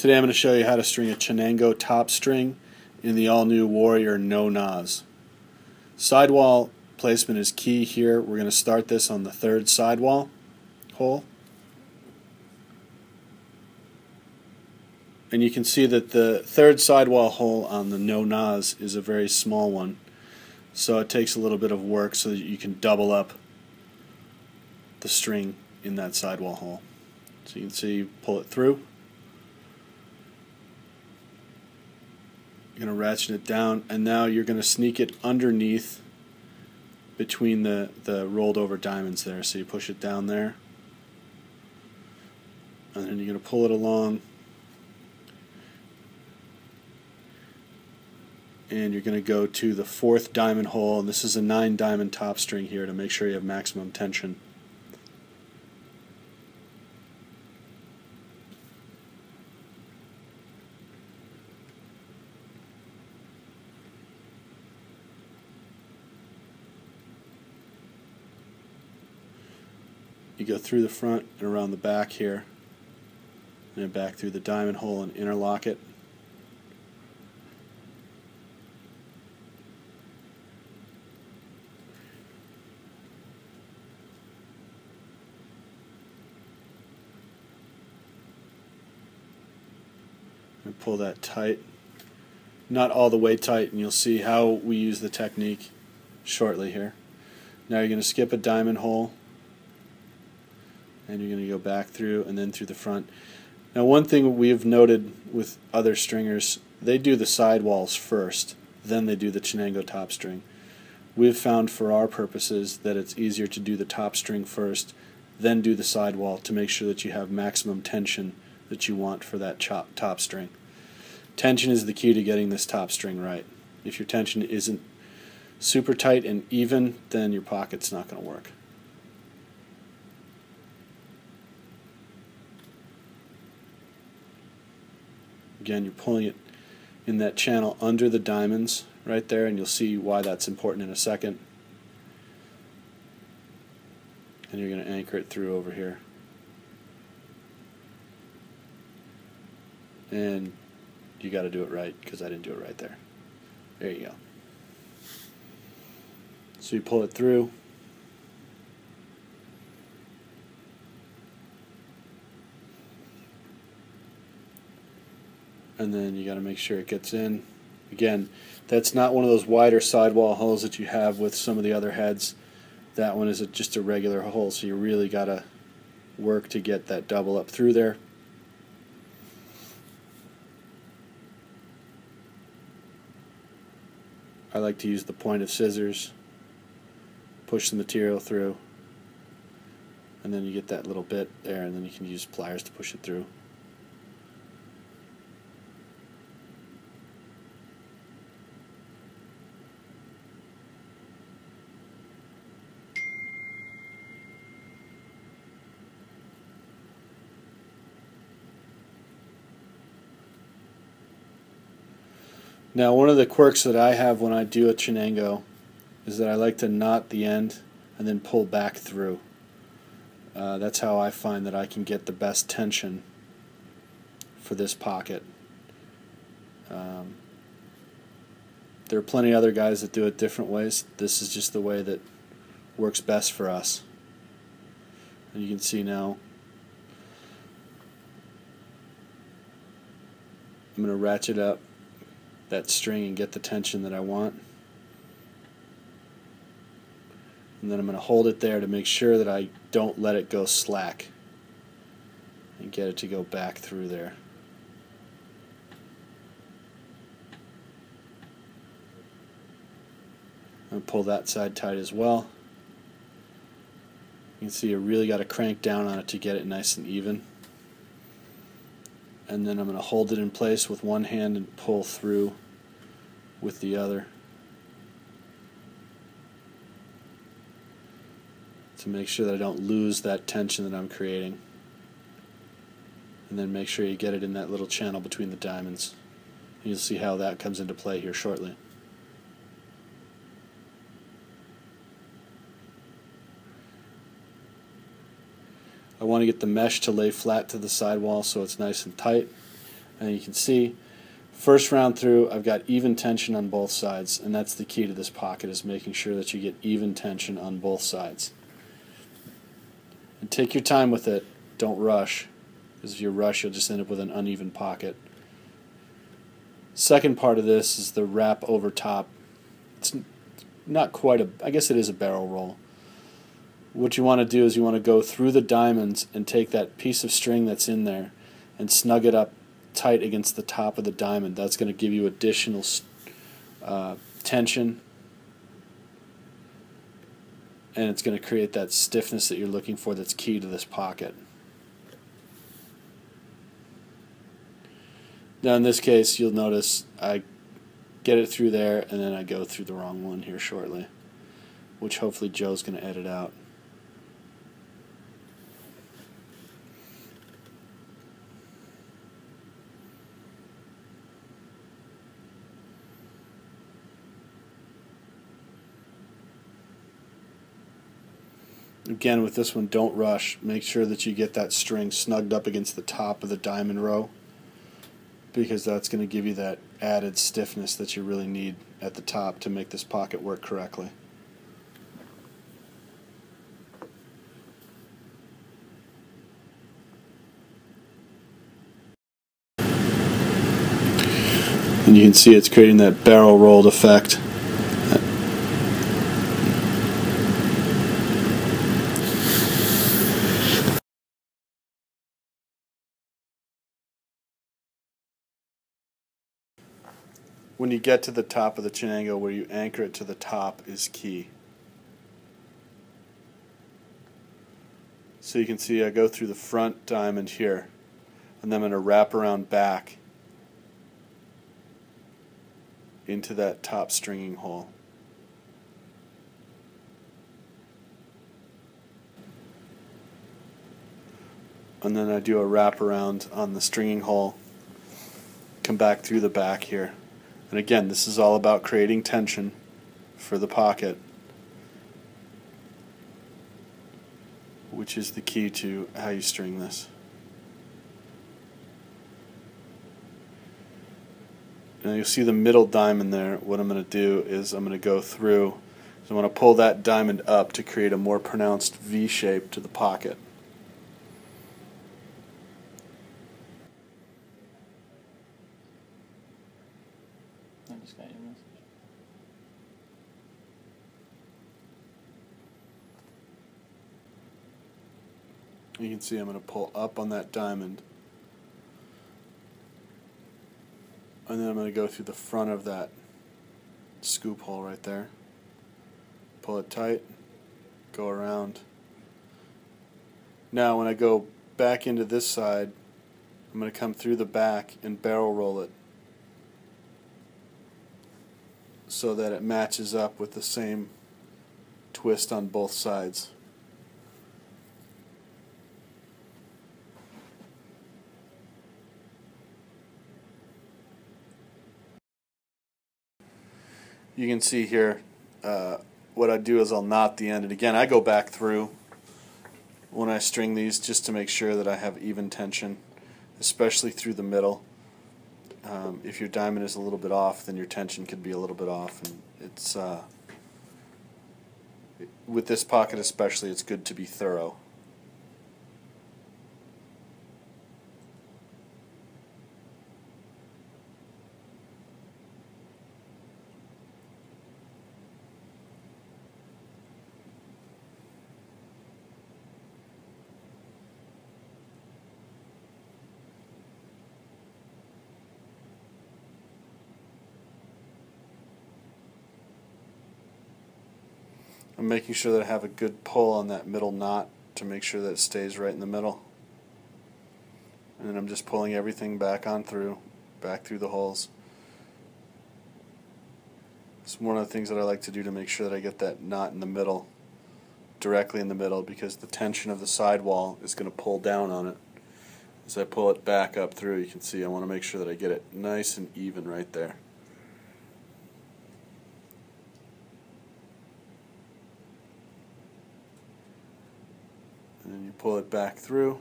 Today I'm going to show you how to string a Chenango Top String in the all-new Warrior NoNoz. Sidewall placement is key here. We're going to start this on the third sidewall hole. And you can see that the third sidewall hole on the NoNoz is a very small one. So it takes a little bit of work so that you can double up the string in that sidewall hole. So you can see, pull it through. You're going to ratchet it down, and now you're going to sneak it underneath between the rolled over diamonds there. So you push it down there, and then you're going to pull it along, and you're going to go to the fourth diamond hole, and this is a 9 diamond top string here to make sure you have maximum tension. You go through the front and around the back here, and then back through the diamond hole and interlock it. And pull that tight. Not all the way tight, and you'll see how we use the technique shortly here. Now you're going to skip a diamond hole, and you're going to go back through and then through the front. Now, one thing we've noted with other stringers, they do the sidewalls first, then they do the Chenengo top string. We've found for our purposes that it's easier to do the top string first, then do the sidewall to make sure that you have maximum tension that you want for that top string. Tension is the key to getting this top string right. If your tension isn't super tight and even, then your pocket's not going to work. Again, you're pulling it in that channel under the diamonds right there, and you'll see why that's important in a second. And you're going to anchor it through over here. And you got to do it right, because I didn't do it right there. There you go. So you pull it through. And then you got to make sure it gets in. Again, that's not one of those wider sidewall holes that you have with some of the other heads. That one is just a regular hole, so you really got to work to get that double up through there. I like to use the point of scissors, push the material through, and then you get that little bit there, and then you can use pliers to push it through. Now, one of the quirks that I have when I do a Chenengo is that I like to knot the end and then pull back through. That's how I find that I can get the best tension for this pocket. There are plenty of other guys that do it different ways. This is just the way that works best for us. And you can see now I'm going to ratchet up that string and get the tension that I want, and then I'm going to hold it there to make sure that I don't let it go slack and get it to go back through there. I'm going to pull that side tight as well. You can see you really got to crank down on it to get it nice and even. And then I'm going to hold it in place with one hand and pull through with the other to make sure that I don't lose that tension that I'm creating. And then make sure you get it in that little channel between the diamonds. And you'll see how that comes into play here shortly. I want to get the mesh to lay flat to the sidewall so it's nice and tight. And you can see, first round through, I've got even tension on both sides, and that's the key to this pocket, is making sure that you get even tension on both sides. And take your time with it. Don't rush, because if you rush, you'll just end up with an uneven pocket. Second part of this is the wrap over top. It's not quite I guess it is a barrel roll. What you want to do is you want to go through the diamonds and take that piece of string that's in there and snug it up tight against the top of the diamond. That's going to give you additional tension, and it's going to create that stiffness that you're looking for that's key to this pocket. Now in this case, you'll notice I get it through there and then I go through the wrong one here shortly, which hopefully Joe's going to edit out. Again, with this one, don't rush. Make sure that you get that string snugged up against the top of the diamond row, because that's going to give you that added stiffness that you really need at the top to make this pocket work correctly. And you can see it's creating that barrel rolled effect. When you get to the top of the Chenengo, where you anchor it to the top is key. So you can see I go through the front diamond here, and then I'm going to wrap around back into that top stringing hole. And then I do a wrap around on the stringing hole, come back through the back here. And again, this is all about creating tension for the pocket, which is the key to how you string this. Now you'll see the middle diamond there. What I'm going to do is I'm going to go through, so I'm going to pull that diamond up to create a more pronounced V shape to the pocket. I just got your message. You can see I'm going to pull up on that diamond, and then I'm going to go through the front of that scoop hole right there, pull it tight, go around. Now when I go back into this side, I'm going to come through the back and barrel roll it so that it matches up with the same twist on both sides. You can see here what I do is I'll knot the end, and again I go back through when I string these just to make sure that I have even tension, especially through the middle. If your diamond is a little bit off, then your tension could be a little bit off, and it's with this pocket especially, it's good to be thorough. I'm making sure that I have a good pull on that middle knot to make sure that it stays right in the middle. And then I'm just pulling everything back on through, back through the holes. It's one of the things that I like to do to make sure that I get that knot in the middle, directly in the middle, because the tension of the sidewall is going to pull down on it. As I pull it back up through, you can see I want to make sure that I get it nice and even right there. And then you pull it back through.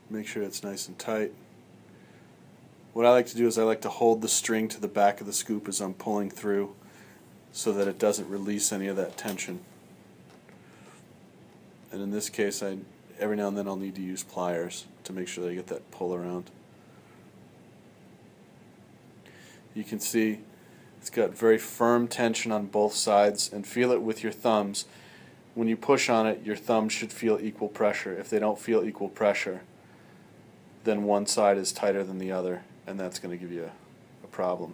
Make sure it's nice and tight. What I like to do is I like to hold the string to the back of the scoop as I'm pulling through so that it doesn't release any of that tension. And in this case, every now and then I'll need to use pliers to make sure that I get that pull around. You can see it's got very firm tension on both sides, and feel it with your thumbs. When you push on it, your thumbs should feel equal pressure. If they don't feel equal pressure, then one side is tighter than the other, and that's going to give you a problem.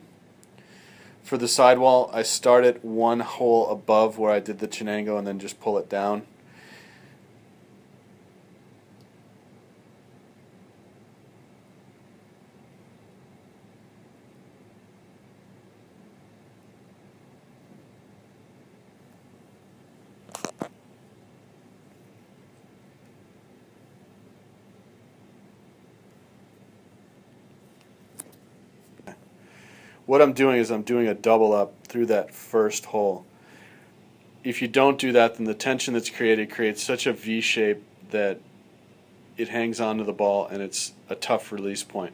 For the sidewall, I start at one hole above where I did the Chenango and then just pull it down. What I'm doing is I'm doing a double up through that first hole. If you don't do that, then the tension that's created creates such a V shape that it hangs onto the ball and it's a tough release point.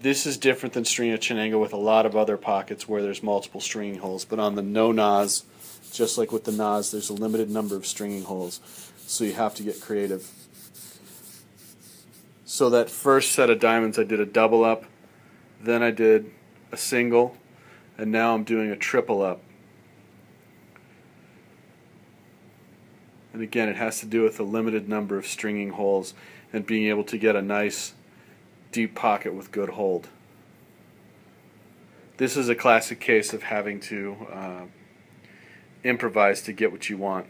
This is different than stringing a Chenango with a lot of other pockets where there's multiple stringing holes, but on the NoNoz, just like with the NoZ, there's a limited number of stringing holes, so you have to get creative. So that first set of diamonds I did a double up, then I did a single, and now I'm doing a triple up. And again, it has to do with a limited number of stringing holes and being able to get a nice deep pocket with good hold. This is a classic case of having to improvise to get what you want.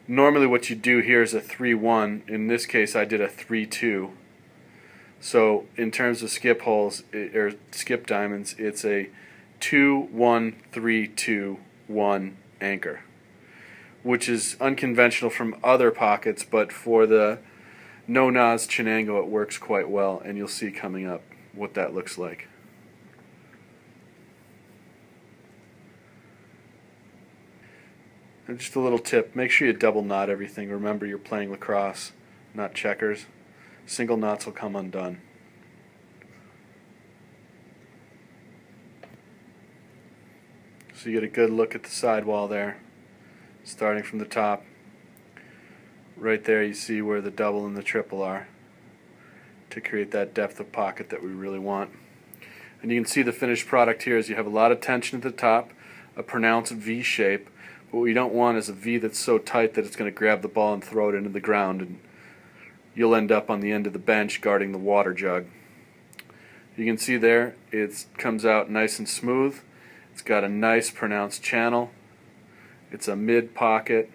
Normally what you do here is a 3-1. In this case I did a 3-2. So in terms of skip holes, or skip diamonds, it's a 2-1-3-2-1 anchor, which is unconventional from other pockets, but for the NoNoz Chenango it works quite well, and you'll see coming up what that looks like. And just a little tip, make sure you double knot everything. Remember, you're playing lacrosse, not checkers. Single knots will come undone. So you get a good look at the sidewall there, starting from the top. Right there you see where the double and the triple are to create that depth of pocket that we really want. And you can see the finished product here is you have a lot of tension at the top, a pronounced V shape, but what you don't want is a V that's so tight that it's going to grab the ball and throw it into the ground, and you'll end up on the end of the bench guarding the water jug. You can see there it comes out nice and smooth. It's got a nice pronounced channel. It's a mid pocket.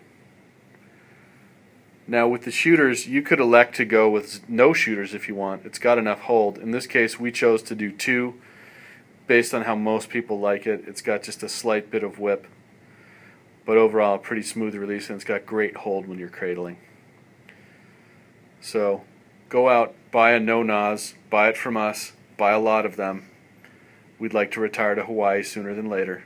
Now with the shooters, you could elect to go with no shooters if you want. It's got enough hold. In this case we chose to do 2 based on how most people like it. It's got just a slight bit of whip, but overall a pretty smooth release, and it's got great hold when you're cradling. So go out, buy a NoNoz, buy it from us, buy a lot of them. We'd like to retire to Hawaii sooner than later.